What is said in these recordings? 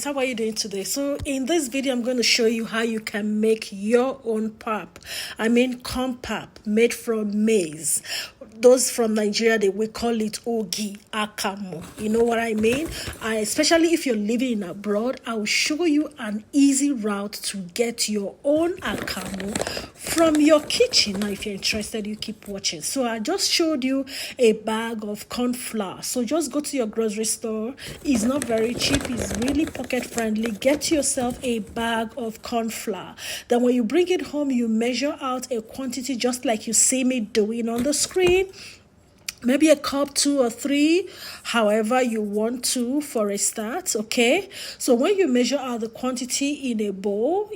guys, how are you doing today? So in this video I'm going to show you how you can make your own pap. I mean corn pap made from maize. Those from Nigeria, we call it ogi, akamu. You know what I mean? Especially if you're living abroad, I will show you an easy route to get your own akamu from your kitchen. Now if you're interested, you keep watching. So I just showed you a bag of corn flour. So just go to your grocery store. It's not very cheap, it's really pocket friendly. Get yourself a bag of corn flour. Then when you bring it home, you measure out a quantity just like you see me doing on the screen. Maybe a cup, 2 or 3, however you want to for a start, okay? So when you measure out the quantity in a bowl,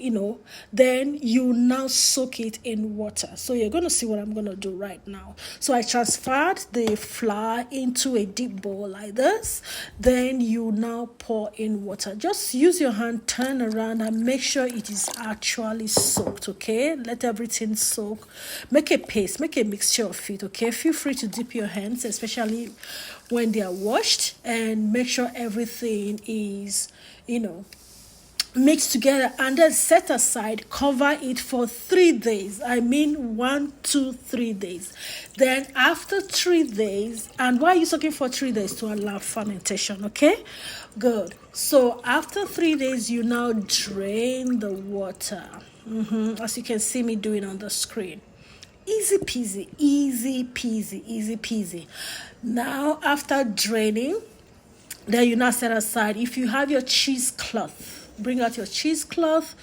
then you now soak it in water. So you're going to see what I'm going to do right now. So I transferred the flour into a deep bowl like this. Then you now pour in water. Just use your hand, turn around and make sure it is actually soaked, okay? Let everything soak. Make a paste, make a mixture of it, okay? Feel free to dip your hands, especially when they are washed, and make sure everything is mixed together, and then set aside. Cover it for 3 days. I mean 1, 2, 3 days. Then after 3 days, and why are you soaking for 3 days? To allow fermentation, okay? Good. So after 3 days, you now drain the water, as you can see me doing on the screen. Easy peasy, easy peasy, easy peasy. Now, after draining, then you now set aside. If you have your cheesecloth, bring out your cheesecloth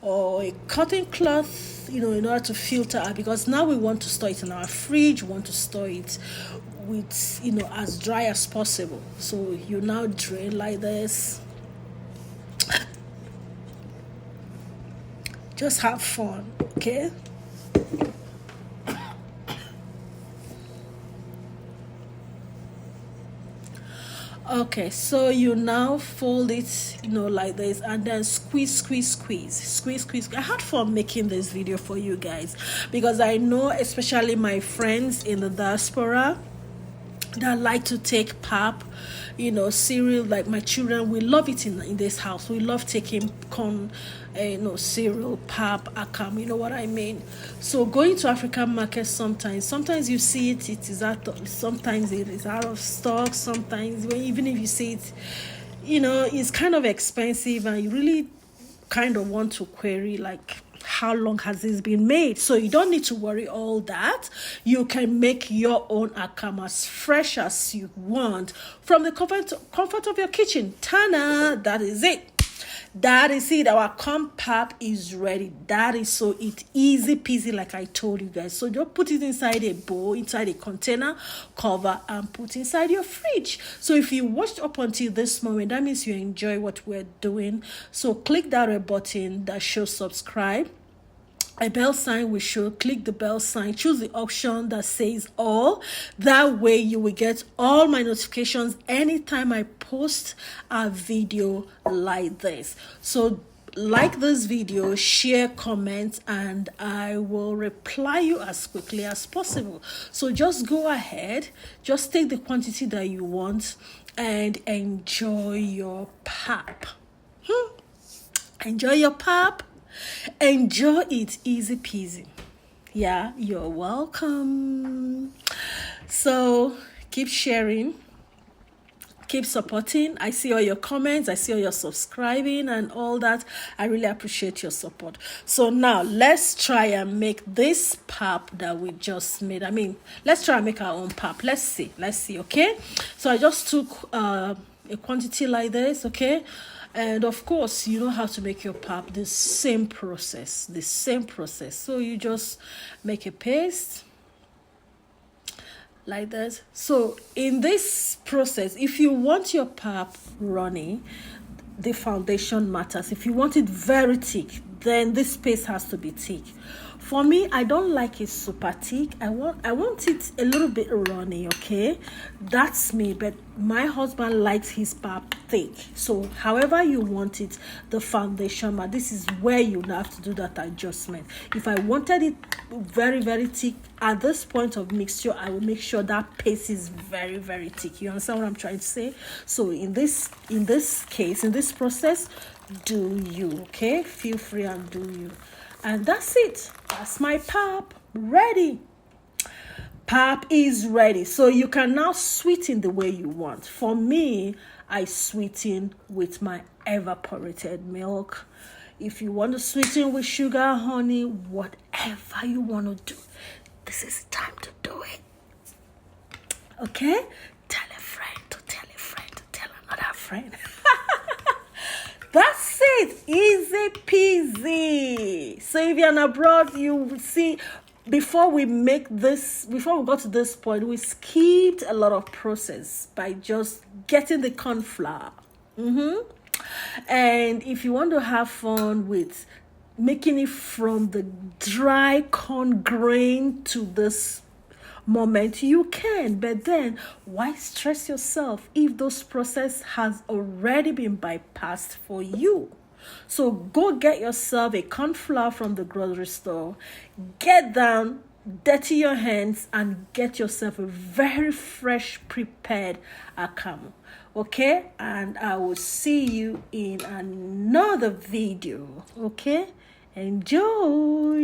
or a cotton cloth, in order to filter, because now we want to store it in our fridge. We want to store it with, as dry as possible. So you now drain like this. Just have fun, okay? Okay, so you now fold it, like this, and then squeeze. I had fun making this video for you guys, because I know, especially my friends in the diaspora, that like to take pap, cereal. Like my children, we love it in this house. We love taking corn, cereal, pap, akamu, you know what I mean? So going to African markets, sometimes you see it is sometimes it is out of stock. Sometimes even if you see it, it's kind of expensive, and you really kind of want to query, like, how long has this been made? So you don't need to worry all that. You can make your own akamu as fresh as you want from the comfort of your kitchen. Tana, that is it. That is it. Our corn pap is ready. That is so easy peasy, like I told you guys. So just put it inside a bowl, inside a container, cover, and put inside your fridge. So if you watched up until this moment, that means you enjoy what we're doing. So click that red button that shows subscribe. A bell sign will show. Click the bell sign, choose the option that says all. That way you will get all my notifications anytime I post a video like this. So like this video, share, comment, and I will reply you as quickly as possible. So just go ahead, just take the quantity that you want and enjoy your pap. Enjoy your pap. Enjoy it, easy peasy. Yeah, you're welcome. So keep sharing, keep supporting. I see all your comments, I see all your subscribing and all that. I really appreciate your support. So now let's try and make this pap that we just made. Let's try and make our own pap. Let's see, okay? So I just took a quantity like this, okay? And of course, you know how to make your pap, the same process. So you just make a paste like that. So in this process, if you want your pap runny, the foundation matters. If you want it very thick, then this paste has to be thick. For me, I don't like it super thick. I want it a little bit runny, okay? That's me, but my husband likes his pap thick. So however you want it, the foundation, but this is where you have to do that adjustment. If I wanted it very, very thick, at this point of mixture, I will make sure that paste is very, very thick. You understand what I'm trying to say? So in this case, in this process, do you, okay? Feel free and do you. And that's it. That's my pap ready. Pap is ready. So you can now sweeten the way you want. For me, I sweeten with my evaporated milk. If you want to sweeten with sugar, honey, whatever you want to do, this is time to do it. Okay? Tell a friend to tell a friend to tell another friend. That's it. Easy peasy. So if you're abroad, you will see, before we got to this point, we skipped a lot of process by just getting the corn flour. And if you want to have fun with making it from the dry corn grain to this moment, you can, but then why stress yourself if those process has already been bypassed for you? So go get yourself a corn flour from the grocery store, get down, dirty your hands, and get yourself a very fresh prepared akamu. Okay, and I will see you in another video. Okay, enjoy.